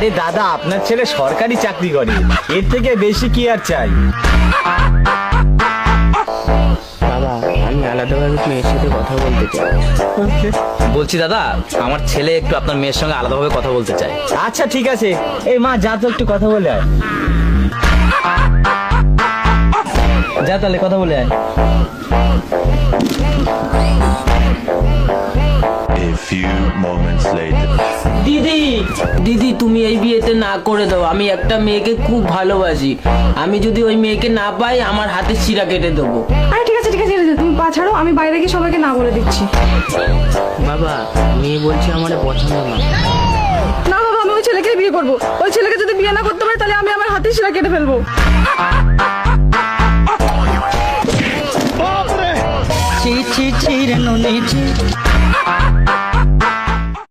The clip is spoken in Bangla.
আরে দাদা, আপনার ছেলে সরকারি চাকরি করে, এর থেকে বেশি কি আর চাই? বাবা, আমি আলাদাভাবে মেয়ের সাথে কথা বলতে চাই। বলছি দাদা, আমার ছেলে একটু আপনার মেয়ের সঙ্গে আলাদাভাবে কথা বলতে চায়। আচ্ছা ঠিক আছে, এই মা যা তো একটু কথা বলে আয়। যা তাহলে কথা বলে আয়। A few moments later. দিদি, দিদি তুমি এই বিয়েতে না করে দাও। আমি একটা মেয়েকে খুব ভালোবাসি। আমি যদি ওই মেয়েকে না পাই, আমার হাতে শিরা কেটে দেবো। আরে ঠিক আছে ঠিক আছে ঠিক আছে, তুমি পা ছাড়ো, আমি বাইরে গিয়ে সবাইকে না বলে দিচ্ছি। বাবা, মেয়ে বলছে আমার পছন্দ না। না বাবা, আমি ওই ছেলেকেই বিয়ে করবো। ওই ছেলেকে যদি বিয়ে না করতে পারি, তাহলে আমি আমার হাতে শিরা কেটে ফেলবো। ছি ছি ছি রে ননি ছি।